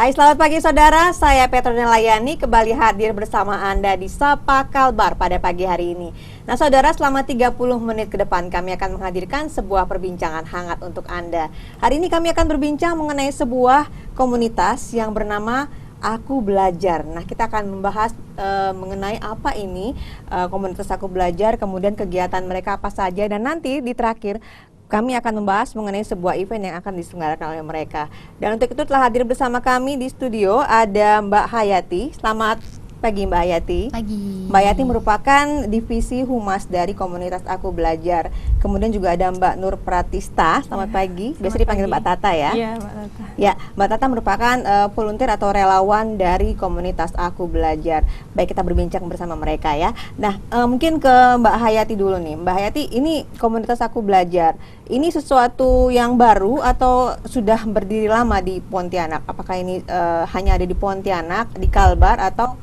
Hai, selamat pagi saudara, saya Petrona Layani kembali hadir bersama Anda di Sapa Kalbar pada pagi hari ini. Nah saudara, selama 30 menit ke depan kami akan menghadirkan sebuah perbincangan hangat untuk Anda. Hari ini kami akan berbincang mengenai sebuah komunitas yang bernama Aku Belajar. Nah, kita akan membahas mengenai apa ini komunitas Aku Belajar, kemudian kegiatan mereka apa saja, dan nanti di terakhir kami akan membahas mengenai sebuah event yang akan diselenggarakan oleh mereka. Dan untuk itu telah hadir bersama kami di studio ada Mbak Hayati. Selamat pagi Mbak Hayati. Pagi. Mbak Hayati merupakan divisi humas dari komunitas Aku Belajar. Kemudian juga ada Mbak Nur Pratista. Selamat pagi. Biasa dipanggil Mbak Tata ya? Iya, Mbak Tata. Ya, Mbak Tata merupakan volunteer atau relawan dari komunitas Aku Belajar. Baik, kita berbincang bersama mereka ya. Nah, mungkin ke Mbak Hayati dulu nih. Mbak Hayati, ini komunitas Aku Belajar. Ini sesuatu yang baru atau sudah berdiri lama di Pontianak? Apakah ini hanya ada di Pontianak, di Kalbar, atau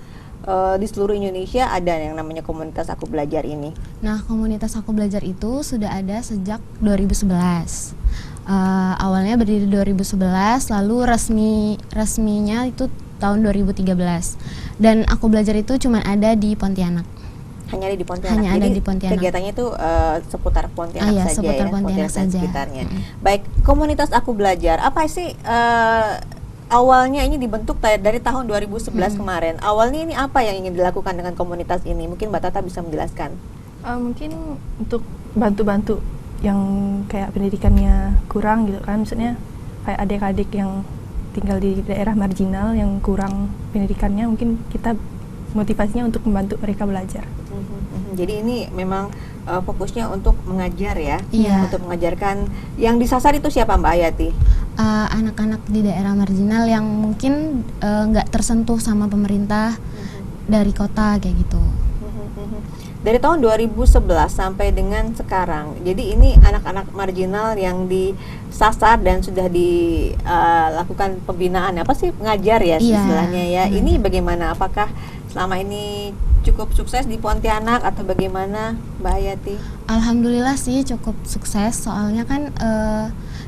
di seluruh Indonesia ada yang namanya komunitas Aku Belajar ini? Nah, komunitas Aku Belajar itu sudah ada sejak 2011. Awalnya berdiri 2011, lalu resminya itu tahun 2013. Dan Aku Belajar itu cuma ada di Pontianak. Hanya ada di Pontianak. Hanya ada di Pontianak. Kegiatannya itu seputar Pontianak saja seputar ya, Pontianak dan saja. sekitarnya. Baik, komunitas Aku Belajar, apa sih awalnya ini dibentuk dari tahun 2011 kemarin. Awalnya ini apa yang ingin dilakukan dengan komunitas ini? Mungkin Mbak Tata bisa menjelaskan. Mungkin untuk bantu-bantu yang kayak pendidikannya kurang gitu kan, maksudnya kayak adik-adik yang tinggal di daerah marginal yang kurang pendidikannya, mungkin kita motivasinya untuk membantu mereka belajar. Jadi ini memang fokusnya untuk mengajar ya, Iya. untuk mengajarkan. Yang disasar itu siapa Mbak Hayati? Anak-anak di daerah marginal yang mungkin nggak tersentuh sama pemerintah dari kota kayak gitu. Dari tahun 2011 sampai dengan sekarang, jadi ini anak-anak marginal yang disasar dan sudah dilakukan pembinaan, apa sih, mengajar ya istilahnya ya. Ini bagaimana? Apakah selama ini cukup sukses di Pontianak atau bagaimana Mbak Hayati? Alhamdulillah sih cukup sukses, soalnya kan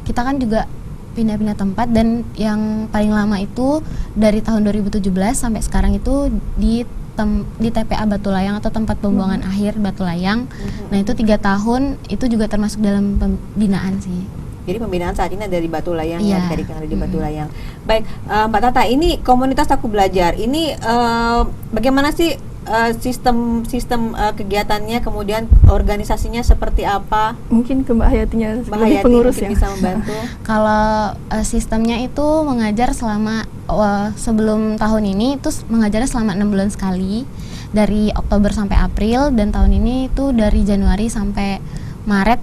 kita kan juga pindah-pindah tempat, dan yang paling lama itu dari tahun 2017 sampai sekarang itu di TPA Batu Layang atau tempat pembuangan akhir Batu Layang. Nah itu 3 tahun, itu juga termasuk dalam pembinaan sih. Jadi pembinaan saat ini ada di Batu Layang ya, adik yang ada di Batu Layang. Baik, Mbak Tata, ini komunitas Aku Belajar ini bagaimana sih sistem kegiatannya, kemudian organisasinya seperti apa? Mungkin ke Mbak Hayatinya sebagai Hayati pengurus mungkin ya. bisa membantu. Kalau sistemnya itu mengajar selama sebelum tahun ini itu mengajarnya selama 6 bulan sekali, dari Oktober sampai April, dan tahun ini itu dari Januari sampai Maret,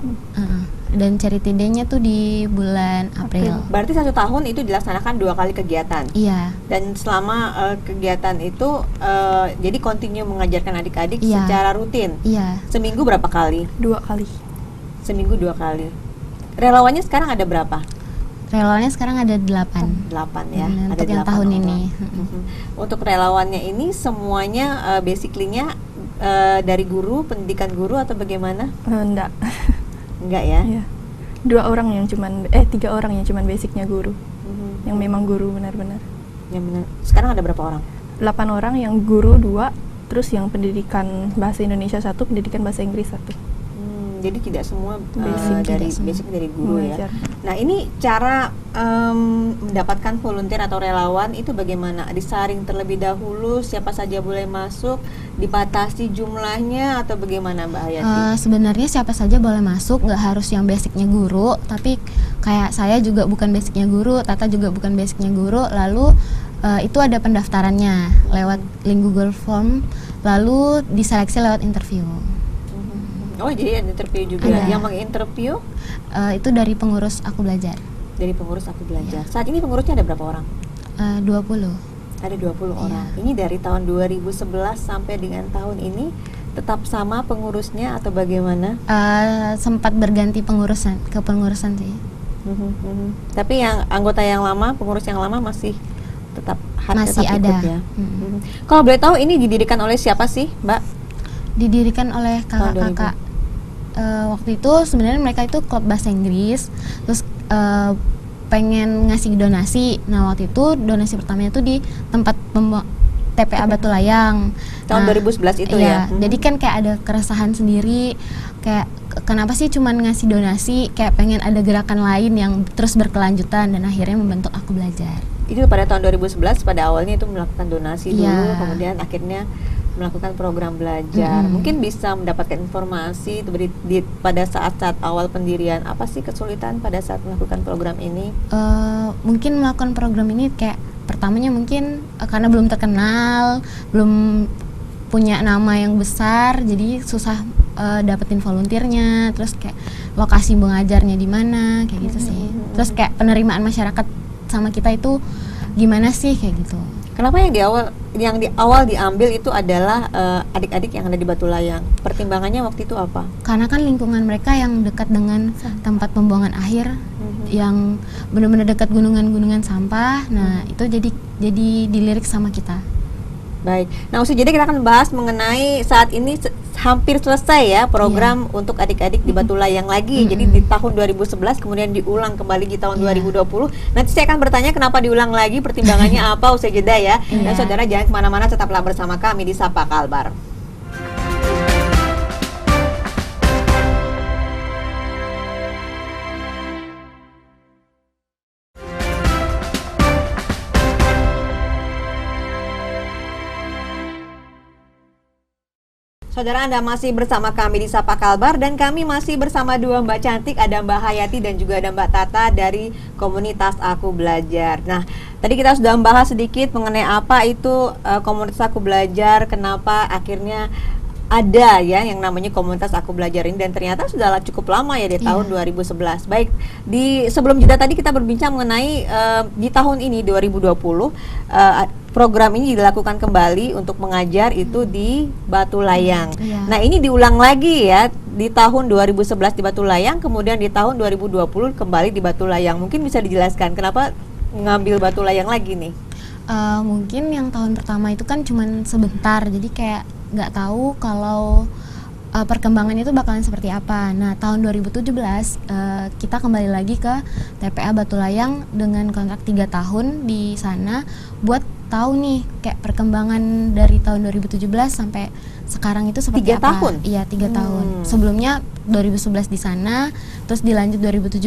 dan charity day-nya tuh di bulan April. Berarti 1 tahun itu dilaksanakan 2 kali kegiatan. Iya. Dan selama kegiatan itu jadi continue mengajarkan adik-adik secara rutin. Iya. Seminggu berapa kali? 2 kali. Seminggu 2 kali. Relawannya sekarang ada berapa? Relawannya sekarang ada 8. 8 ya. Ada Untuk yang 8 tahun orang. ini. Untuk relawannya ini semuanya basically-nya dari guru, pendidikan guru atau bagaimana? Enggak. Enggak ya? Iya. 3 orang yang cuman basicnya guru. Yang memang guru benar-benar. Yang benar. Sekarang ada berapa orang? 8 orang yang guru 2, terus yang pendidikan bahasa Indonesia 1, pendidikan bahasa Inggris 1. Jadi tidak semua Basic, basic dari guru mengajar. ya. Nah ini cara mendapatkan volunteer atau relawan itu bagaimana? Disaring terlebih dahulu, siapa saja boleh masuk, dibatasi jumlahnya atau bagaimana Mbak Hayati? Sebenarnya siapa saja boleh masuk, nggak harus yang basicnya guru. Tapi kayak saya juga bukan basicnya guru, Tata juga bukan basicnya guru. Lalu itu ada pendaftarannya lewat link Google Form, lalu diseleksi lewat interview. Oh jadi ada interview juga. Ada. Yang menginterview Itu dari pengurus Aku Belajar. dari pengurus Aku Belajar. Saat ini pengurusnya ada berapa orang? 20. Ada 20 orang. Ini dari tahun 2011 sampai dengan tahun ini tetap sama pengurusnya atau bagaimana? Sempat berganti kepengurusan sih. Tapi yang anggota yang lama, pengurus yang lama masih tetap Masih tetap ada. ikut ya. Kalau boleh tahu ini didirikan oleh siapa sih, Mbak? Didirikan oleh Tahun 2000. kakak-kakak. Waktu itu sebenarnya mereka itu klub bahasa Inggris, terus pengen ngasih donasi. Nah waktu itu donasi pertamanya tuh di tempat TPA Batu Layang Tahun 2011 itu ya? Jadi kan kayak ada keresahan sendiri, kayak kenapa sih cuman ngasih donasi, kayak pengen ada gerakan lain yang terus berkelanjutan, dan akhirnya membentuk Aku Belajar. Itu pada tahun 2011 pada awalnya itu melakukan donasi dulu, Iya. kemudian akhirnya melakukan program belajar. Mungkin bisa mendapatkan informasi pada saat-saat awal pendirian, apa sih kesulitan pada saat melakukan program ini? Mungkin melakukan program ini kayak pertamanya mungkin karena belum terkenal, belum punya nama yang besar, jadi susah dapetin volunteernya, terus kayak lokasi mengajarnya di mana, kayak gitu sih. Terus kayak penerimaan masyarakat sama kita itu gimana sih, kayak gitu. Kenapa yang di awal diambil itu adalah adik-adik yang ada di Batu Layang? Pertimbangannya waktu itu apa? Karena kan lingkungan mereka yang dekat dengan tempat pembuangan akhir, yang benar-benar dekat gunungan-gunungan sampah. Nah itu jadi dilirik sama kita. Baik. Nah, usai jeda kita akan bahas mengenai saat ini hampir selesai ya program untuk adik-adik di Batu Layang lagi. Jadi di tahun 2011 kemudian diulang kembali di tahun 2020. Nanti saya akan bertanya kenapa diulang lagi, pertimbangannya apa usai jeda ya. Dan saudara jangan kemana-mana, tetaplah bersama kami di Sapa Kalbar. Saudara, Anda masih bersama kami di Sapa Kalbar dan kami masih bersama dua Mbak cantik, ada Mbak Hayati dan juga ada Mbak Tata dari komunitas Aku Belajar. Nah, tadi kita sudah membahas sedikit mengenai apa itu komunitas Aku Belajar, kenapa akhirnya ada ya yang namanya komunitas Aku Belajar ini, dan ternyata sudah cukup lama ya di tahun 2011. Baik, sebelum jeda tadi kita berbincang mengenai di tahun ini 2020 program ini dilakukan kembali untuk mengajar itu di Batu Layang. Nah, ini diulang lagi ya di tahun 2011 di Batu Layang, kemudian di tahun 2020 kembali di Batu Layang. Mungkin bisa dijelaskan kenapa ngambil Batu Layang lagi nih? Mungkin yang tahun pertama itu kan cuman sebentar, jadi kayak nggak tahu kalau perkembangan itu bakalan seperti apa. Nah, tahun 2017 kita kembali lagi ke TPA Batu Layang dengan kontrak 3 tahun di sana buat tahu nih kayak perkembangan dari tahun 2017 sampai sekarang itu seperti 3 apa. tahun? Iya, 3 tahun. Sebelumnya 2011 di sana, terus dilanjut 2017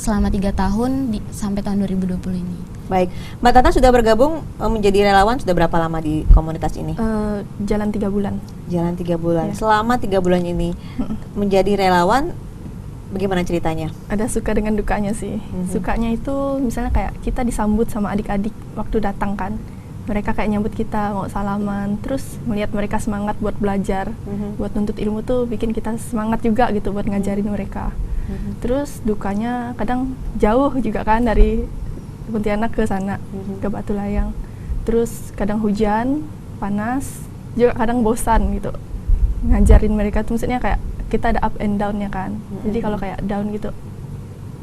selama 3 tahun sampai tahun 2020 ini. Baik, Mbak Tata sudah bergabung menjadi relawan sudah berapa lama di komunitas ini? Jalan 3 bulan. Jalan 3 bulan. Ya. Selama 3 bulan ini menjadi relawan, bagaimana ceritanya? Ada suka dengan dukanya sih. Sukanya itu misalnya kayak kita disambut sama adik-adik waktu datang kan. Mereka kayak nyambut kita, mau salaman, terus melihat mereka semangat buat belajar, buat nuntut ilmu tuh bikin kita semangat juga gitu buat ngajarin mereka. Terus dukanya kadang jauh juga kan dari Pontianak ke sana, ke Batu Layang. Terus kadang hujan, panas, juga kadang bosan gitu. Ngajarin mereka tuh maksudnya kayak kita ada up and down-nya kan. Jadi kalau kayak down gitu,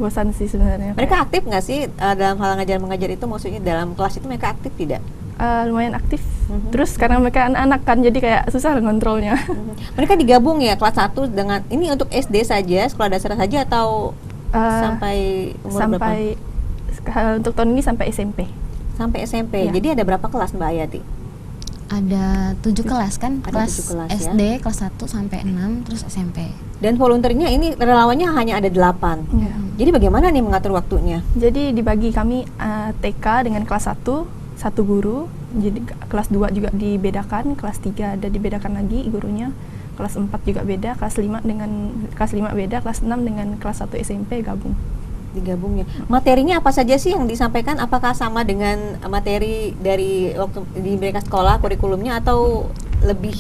bosan sih sebenarnya. Mereka aktif nggak sih dalam hal mengajar itu? Maksudnya dalam kelas itu mereka aktif tidak? Lumayan aktif. Terus karena mereka anak-anak kan, jadi kayak susah ngontrolnya. Mereka digabung ya kelas 1 dengan ini untuk SD saja, sekolah dasar saja, atau sampai umur sampai berapa? Untuk tahun ini sampai SMP. Sampai SMP. Ya. Jadi ada berapa kelas Mbak Hayati? Ada 7 kelas kan, Ada kelas 7 kelas, SD, kelas 1 sampai 6, terus SMP. Dan volunteernya ini relawannya hanya ada 8. Ya. Jadi bagaimana nih mengatur waktunya? Jadi dibagi kami TK dengan kelas 1 satu guru, jadi kelas 2 juga dibedakan, kelas 3 ada dibedakan lagi gurunya, kelas 4 juga beda, kelas 5 beda, kelas 6 dengan kelas 1 SMP gabung. Digabungnya. Materinya apa saja sih yang disampaikan? Apakah sama dengan materi dari waktu di mereka sekolah, kurikulumnya, atau lebih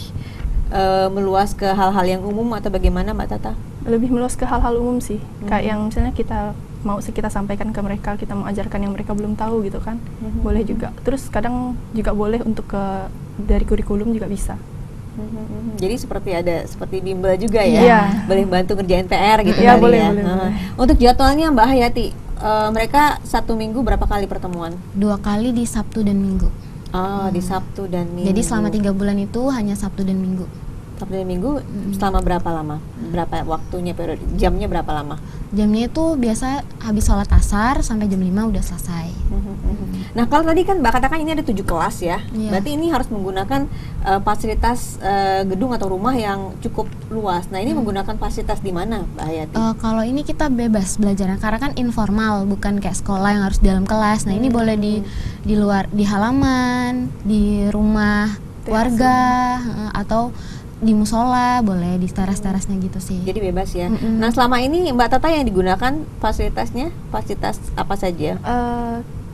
meluas ke hal-hal yang umum, atau bagaimana Mbak Tata? Lebih meluas ke hal-hal umum sih, kayak yang misalnya kita sampaikan ke mereka, kita mau ajarkan yang mereka belum tahu gitu kan, boleh juga. Terus kadang juga boleh untuk dari kurikulum juga bisa. Jadi seperti bimbel juga ya, Iya. boleh bantu ngerjain PR gitu Iya, kali boleh, ya. boleh. Untuk jadwalnya Mbak Hayati, mereka 1 minggu berapa kali pertemuan? 2 kali di Sabtu dan Minggu. Di Sabtu dan Minggu. Jadi selama 3 bulan itu hanya Sabtu dan Minggu. Sabtu dan Minggu selama berapa lama? berapa waktunya, periode jamnya berapa lama? Jamnya itu biasa habis sholat asar sampai jam 5 udah selesai. Nah, kalau tadi kan Mbak katakan ini ada 7 kelas ya, Iya. berarti ini harus menggunakan fasilitas gedung atau rumah yang cukup luas. Nah, ini menggunakan fasilitas di mana, Mbak Hayati? Kalau ini kita bebas belajarnya karena kan informal, bukan kayak sekolah yang harus di dalam kelas. Nah, ini boleh di luar, di halaman, di rumah warga, atau di musola, boleh di teras-terasnya gitu sih. Jadi bebas ya. Nah, selama ini Mbak Tata yang digunakan fasilitasnya, fasilitas apa saja?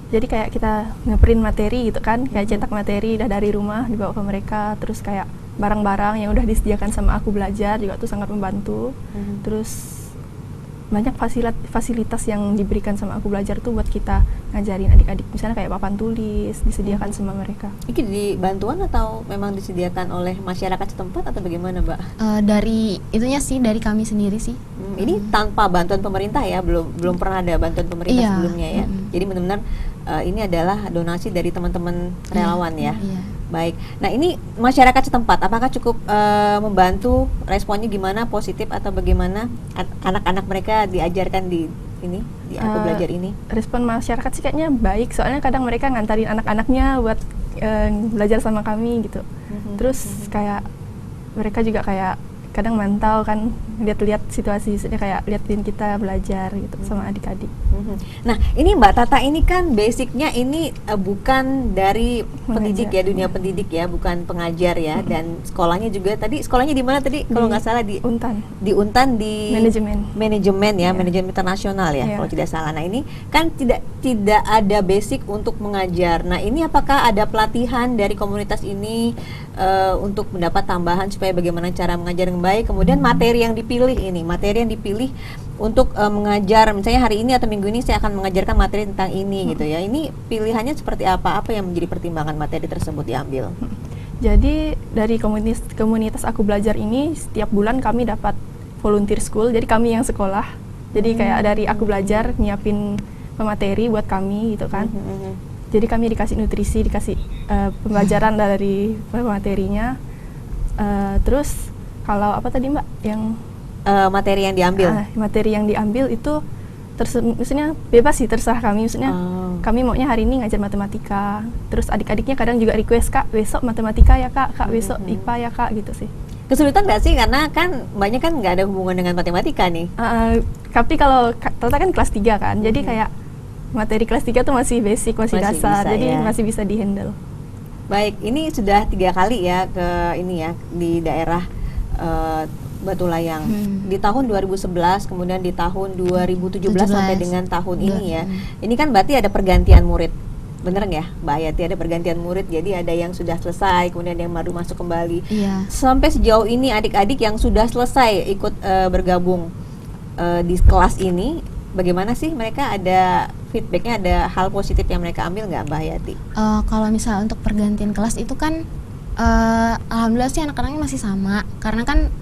Jadi kayak kita ngeprint materi gitu kan, kayak cetak materi udah dari rumah dibawa ke mereka, terus kayak barang-barang yang udah disediakan sama Aku Belajar juga tuh sangat membantu. Terus banyak fasilitas yang diberikan sama Aku Belajar tuh buat kita ngajarin adik-adik, misalnya kayak papan tulis disediakan sama mereka. Ini di bantuan atau memang disediakan oleh masyarakat setempat atau bagaimana, Mbak? Dari itunya sih, dari kami sendiri sih. Ini tanpa bantuan pemerintah ya, belum pernah ada bantuan pemerintah Iya. sebelumnya ya. Jadi benar-benar ini adalah donasi dari teman-teman relawan ya. Iya. Baik. Nah, ini masyarakat setempat apakah cukup membantu, responnya gimana, positif atau bagaimana? Anak-anak mereka diajarkan di Aku Belajar ini? Respon masyarakat sih kayaknya baik, soalnya kadang mereka ngantarin anak-anaknya buat belajar sama kami gitu. Terus kayak mereka juga kayak kadang mantau kan, lihat-lihat situasi, kayak liatin kita belajar gitu sama adik-adik. Nah, ini Mbak Tata ini kan basicnya ini bukan dari pendidik ya, dunia pendidik ya, bukan pengajar ya, dan sekolahnya juga tadi, sekolahnya di mana tadi? Kalau nggak salah di Untan. Di Untan, di manajemen ya, manajemen internasional ya, kalau tidak salah. Nah, ini kan tidak ada basic untuk mengajar. Nah, ini apakah ada pelatihan dari komunitas ini untuk mendapat tambahan supaya bagaimana cara mengajar yang baik? Kemudian materi yang dipilih untuk mengajar, misalnya hari ini atau minggu ini saya akan mengajarkan materi tentang ini gitu ya. Ini pilihannya seperti apa? Apa yang menjadi pertimbangan materi tersebut diambil? Jadi dari komunitas Aku Belajar ini setiap bulan kami dapat volunteer school. Jadi kami yang sekolah. Jadi kayak dari Aku Belajar nyiapin pemateri buat kami gitu kan. Jadi kami dikasih nutrisi, dikasih pembelajaran dari materinya. Terus kalau apa tadi Mbak yang materi yang diambil? Materi yang diambil itu maksudnya bebas sih, terserah kami. Maksudnya kami maunya hari ini ngajar matematika. Terus adik-adiknya kadang juga request, Kak besok matematika ya Kak, besok IPA ya Kak, gitu sih. Kesulitan nggak sih? Karena kan banyak kan nggak ada hubungan dengan matematika nih. Tapi kalau Tata kan kelas 3 kan, jadi kayak materi kelas 3 tuh masih basic, masih dasar, bisa, jadi ya. masih bisa di-handle. Baik, ini sudah 3 kali ya ke ini ya, di daerah Batu Layang. Di tahun 2011, kemudian di tahun 2017 sampai dengan tahun ini ya. Ini kan berarti ada pergantian murid. Bener nggak ya, Mbak Hayati? Ada pergantian murid, jadi ada yang sudah selesai, kemudian yang baru masuk kembali. Iya. Sampai sejauh ini adik-adik yang sudah selesai ikut bergabung di kelas ini, bagaimana sih mereka? Ada feedbacknya, ada hal positif yang mereka ambil nggak, Mbak Hayati? Kalau misalnya untuk pergantian kelas itu kan alhamdulillah sih anak-anaknya masih sama, karena kan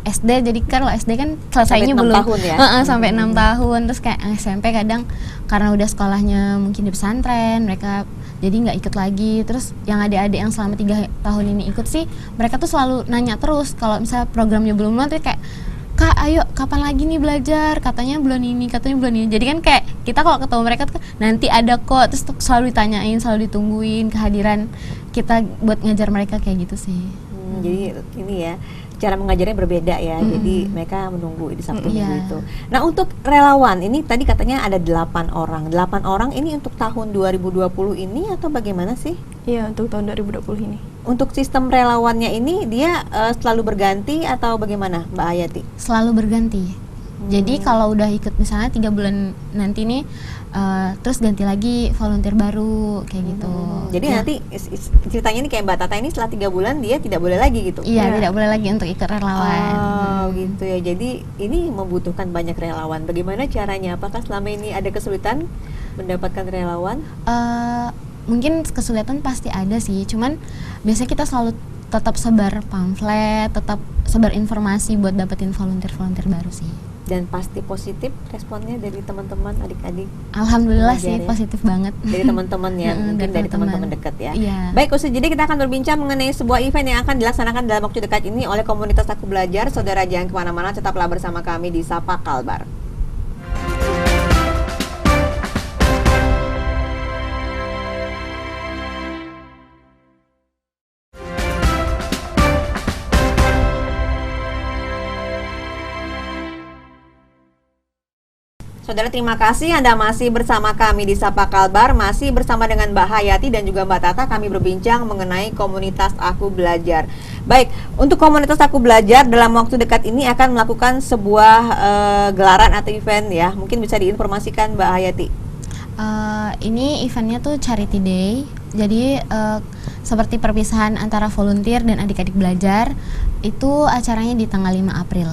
SD, jadi kan kalau SD kan selesainya sampai 6 belum tahun ya? Sampai 6 tahun. Terus kayak SMP kadang karena udah sekolahnya mungkin di pesantren, mereka jadi nggak ikut lagi. Terus yang adik-adik yang selama 3 tahun ini ikut sih, mereka tuh selalu nanya terus kalau misalnya programnya belum mulai, kayak Kak ayo kapan lagi nih belajar, katanya bulan ini. Jadi kan kayak kita kalau ketemu mereka tuh nanti ada kok, terus selalu ditanyain, selalu ditungguin kehadiran kita buat ngajar mereka kayak gitu sih. Jadi ini ya, cara mengajarnya berbeda ya. Jadi mereka menunggu di Sabtu Minggu itu. Nah, untuk relawan ini tadi katanya ada 8 orang. 8 orang ini untuk tahun 2020 ini atau bagaimana sih? Iya, untuk tahun 2020 ini. Untuk sistem relawannya ini dia selalu berganti atau bagaimana, Mbak Hayati? Selalu berganti. Jadi kalau udah ikut misalnya 3 bulan nanti nih, terus ganti lagi volunteer baru kayak gitu. Jadi nanti ceritanya nih kayak Mbak Tata ini setelah 3 bulan dia tidak boleh lagi gitu? Iya, tidak boleh lagi untuk ikut relawan. Oh gitu ya, jadi ini membutuhkan banyak relawan. Bagaimana caranya? Apakah selama ini ada kesulitan mendapatkan relawan? Mungkin kesulitan pasti ada sih, cuman biasanya kita selalu tetap sebar pamflet, tetap sebar informasi buat dapetin volunteer baru sih. Dan pasti positif responnya dari teman-teman adik-adik. Alhamdulillah Belajar sih ya. positif banget. Dari teman-teman ya, Mm-mm, mungkin dari teman-teman. teman-teman dekat ya. Iya. Baik, usai jeda kita akan berbincang mengenai sebuah event yang akan dilaksanakan dalam waktu dekat ini oleh komunitas Aku Belajar. Saudara jangan kemana-mana, tetaplah bersama kami di Sapa Kalbar. Saudara, terima kasih Anda masih bersama kami di Sapa Kalbar, masih bersama dengan Mbak Hayati dan juga Mbak Tata. Kami berbincang mengenai komunitas Aku Belajar. Baik, untuk komunitas Aku Belajar dalam waktu dekat ini akan melakukan sebuah gelaran atau event ya. Mungkin bisa diinformasikan Mbak Hayati. Ini eventnya tuh Charity Day. Jadi seperti perpisahan antara volunteer dan adik-adik belajar. Itu acaranya di tanggal 5 April.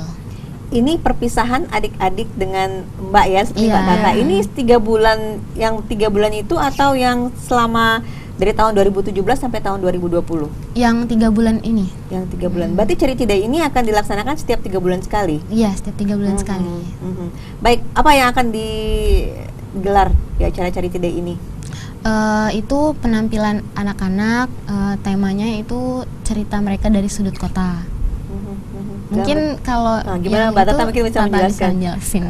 Ini perpisahan adik-adik dengan Mbak ya, seperti Iya. Mbak Tata. Ini 3 bulan, yang 3 bulan itu atau yang selama dari tahun 2017 sampai tahun 2020? Yang 3 bulan ini. Yang 3 bulan. Berarti Charity Day ini akan dilaksanakan setiap 3 bulan sekali? Iya, setiap 3 bulan sekali. Baik, apa yang akan digelar di acara Charity Day ini? Itu penampilan anak-anak, temanya itu cerita mereka dari sudut kota. Mungkin kalau gimana yang Mbak Tata itu mungkin bisa Tata menjelaskan? menjelasin.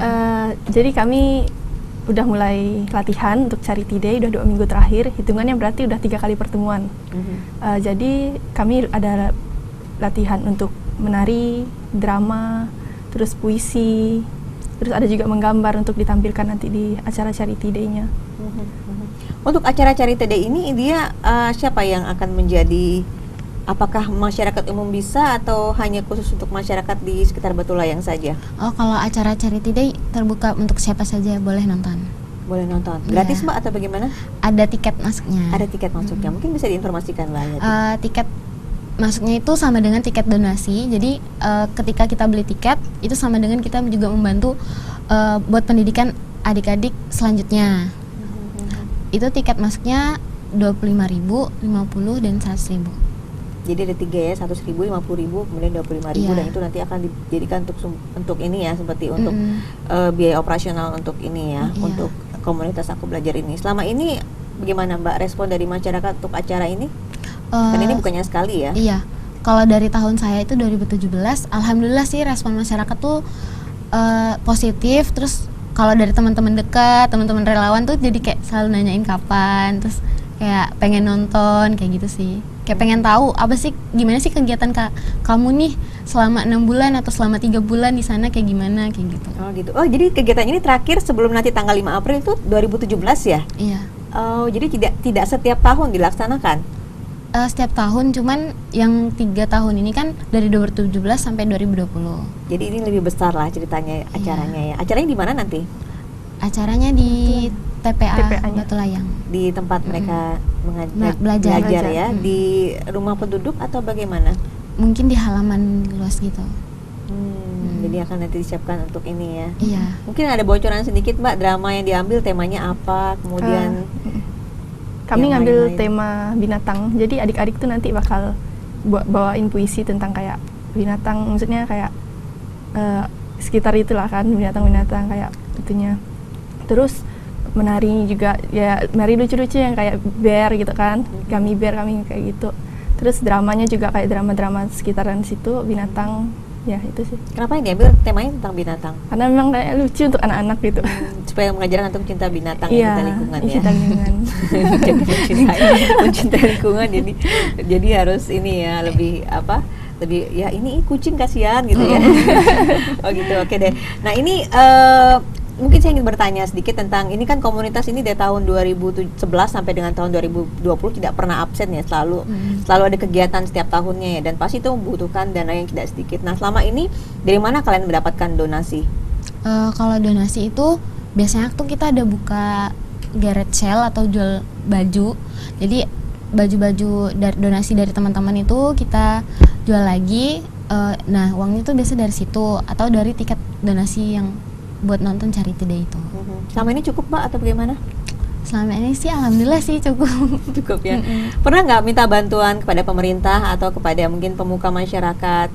Jadi kami udah mulai latihan untuk Charity Day, udah 2 minggu terakhir, hitungannya berarti udah 3 kali pertemuan. Jadi kami ada latihan untuk menari, drama, terus puisi, terus ada juga menggambar untuk ditampilkan nanti di acara Charity Day-nya. Untuk acara Charity Day ini dia siapa yang akan menjadi, apakah masyarakat umum bisa atau hanya khusus untuk masyarakat di sekitar Batu Layang saja? Oh, kalau acara Charity Day terbuka untuk siapa saja boleh nonton. Boleh nonton. Iya. Gratis Mbak atau bagaimana? Ada tiket masuknya. Ada tiket masuknya. Mungkin bisa diinformasikan Mbak Hayati. Tiket masuknya itu sama dengan tiket donasi. Jadi ketika kita beli tiket itu sama dengan kita juga membantu buat pendidikan adik-adik selanjutnya. Itu tiket masuknya 25.000, 50 dan 100.000. Jadi ada 3 ya, 100.000, 50.000, kemudian 25.000, Iya. dan itu nanti akan dijadikan untuk ini ya, seperti untuk biaya operasional untuk ini ya, Iya. untuk komunitas Aku Belajar ini. Selama ini bagaimana Mbak respon dari masyarakat untuk acara ini? Kan ini bukannya sekali ya? Iya. Kalau dari tahun saya itu 2017, alhamdulillah sih respon masyarakat tuh positif. Terus kalau dari teman-teman dekat, teman-teman relawan tuh jadi kayak selalu nanyain kapan, terus kayak pengen nonton kayak gitu sih. Kayak pengen tahu apa sih, gimana sih kegiatan kamu nih selama 6 bulan atau selama 3 bulan di sana kayak gimana kayak gitu. Oh gitu. Oh, jadi kegiatan ini terakhir sebelum nanti tanggal 5 April itu 2017 ya? Iya. Oh, jadi tidak setiap tahun dilaksanakan? Setiap tahun, cuman yang 3 tahun ini kan dari 2017 sampai 2020. Jadi ini lebih besar lah ceritanya acaranya ya. Acaranya di mana nanti? Acaranya di TPA-nya. Batu Layang. Di tempat mereka Belajar. ya, di rumah penduduk atau bagaimana? Mungkin di halaman luas gitu. Jadi akan nanti disiapkan untuk ini ya. Iya. Mungkin ada bocoran sedikit Mbak, drama yang diambil temanya apa, kemudian Kami yang ngambil lain-lain. tema binatang, jadi adik-adik tuh nanti bakal bawain puisi tentang kayak binatang, maksudnya kayak sekitar itulah kan, binatang-binatang kayak itunya. Terus menari juga, ya menari lucu-lucu yang kayak bear gitu kan, kami bear, kami kayak gitu. Terus dramanya juga kayak drama-drama sekitaran situ, binatang, ya itu sih. kenapa yang diambil temanya tentang binatang? Karena memang kayak lucu untuk anak-anak gitu. Supaya mengajarkan untuk cinta binatang, Iya, cinta lingkungan ya. cinta lingkungan. mencintai lingkungan, jadi harus ini ya, lebih apa? Lebih ya, ini kucing kasihan gitu ya. Oh gitu, oke deh. Nah ini mungkin saya ingin bertanya sedikit tentang ini kan komunitas ini dari tahun 2011 sampai dengan tahun 2020 tidak pernah absen ya, selalu ada kegiatan setiap tahunnya ya, dan pasti itu membutuhkan dana yang tidak sedikit. Nah selama ini dari mana kalian mendapatkan donasi? Kalau donasi itu biasanya tuh kita ada buka garage sale atau jual baju. Jadi baju-baju donasi dari teman-teman itu kita jual lagi. Nah uangnya tuh biasa dari situ atau dari tiket donasi yang buat nonton Charity Day itu. Selama ini cukup Mbak atau bagaimana? Selama ini sih alhamdulillah sih cukup. Cukup ya. Pernah nggak minta bantuan kepada pemerintah atau kepada mungkin pemuka masyarakat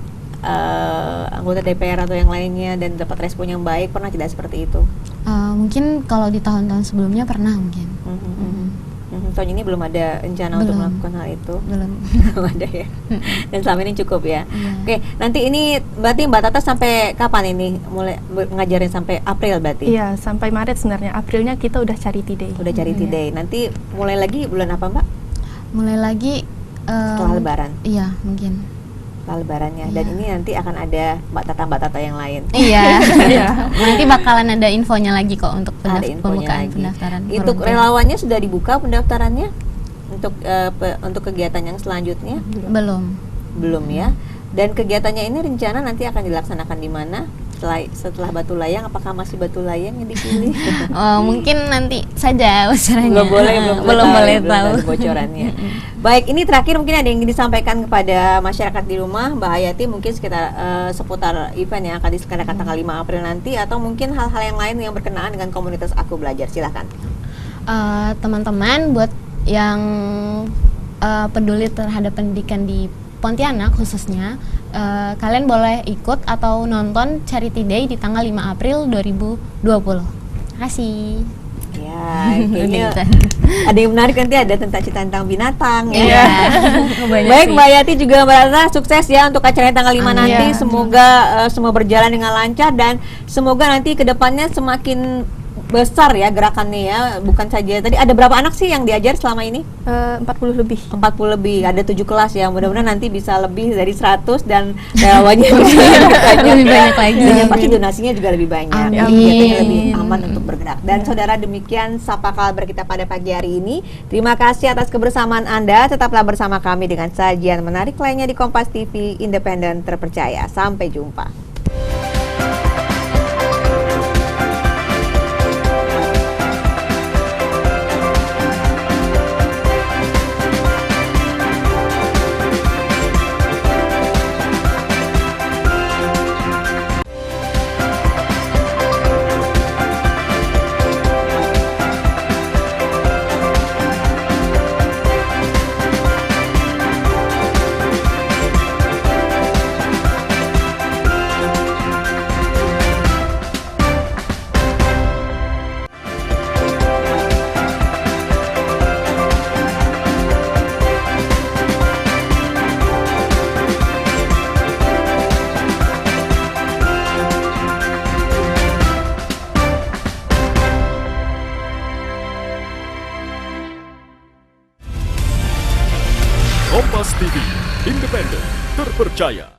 anggota DPR atau yang lainnya dan dapat respon yang baik? Pernah tidak seperti itu? Mungkin kalau di tahun-tahun sebelumnya pernah mungkin. Tahun ini belum ada rencana untuk Belum. melakukan hal itu? Belum. Belum ada ya. Dan selama ini cukup ya. Iya. Oke, nanti ini berarti Mbak Tata sampai kapan ini mulai ngajarin? Sampai April berarti? Iya, sampai Maret sebenarnya. Aprilnya kita udah charity day. Udah charity day. Nanti mulai lagi bulan apa Mbak? Mulai lagi Setelah Lebaran. Iya, mungkin. Setelah Lebarannya. Dan Iya. ini nanti akan ada Mbak Tata yang lain. Iya. Nanti bakalan ada infonya lagi kok untuk Ada infonya pembukaan lagi. pendaftaran. Untuk volunteer. relawannya sudah dibuka pendaftarannya untuk kegiatan yang selanjutnya? Belum ya. Dan kegiatannya ini rencana nanti akan dilaksanakan di mana? Setelah Batu Layang, apakah masih Batu Layang yang dipilih? Mungkin nanti saja bocorannya. belum boleh tahu. ada bocorannya. Baik, ini terakhir mungkin ada yang ingin disampaikan kepada masyarakat di rumah, Mbak Hayati, mungkin sekitar seputar event yang akan diselenggarakan tanggal 5 April nanti, atau mungkin hal-hal yang lain yang berkenaan dengan komunitas Aku Belajar. Silakan. Teman-teman buat yang peduli terhadap pendidikan di Pontianak khususnya, kalian boleh ikut atau nonton Charity Day di tanggal 5 April 2020. Terima kasih. Ya, kayaknya ada yang menarik, nanti ada tentang binatang ya. Iya. Baik, Mbak Yati juga Mbak Tata, sukses ya untuk acara tanggal 5 nanti. Iya. Semoga semua berjalan dengan lancar dan semoga nanti kedepannya semakin besar ya gerakannya ya. Bukan saja tadi ada berapa anak sih yang diajar selama ini? 40 lebih. 40 lebih, ada 7 kelas ya. Mudah-mudahan nanti bisa lebih dari 100 dan relawannya bisa Lebih banyak lagi. dan yang pasti donasinya juga lebih banyak. Amin. Kegiatannya lebih aman untuk bergerak. Dan saudara, demikian Sapa Kalbar kita pada pagi hari ini. Terima kasih atas kebersamaan Anda. Tetaplah bersama kami dengan sajian menarik lainnya di Kompas TV, independen terpercaya. Sampai jumpa. Kompas TV, independen, terpercaya.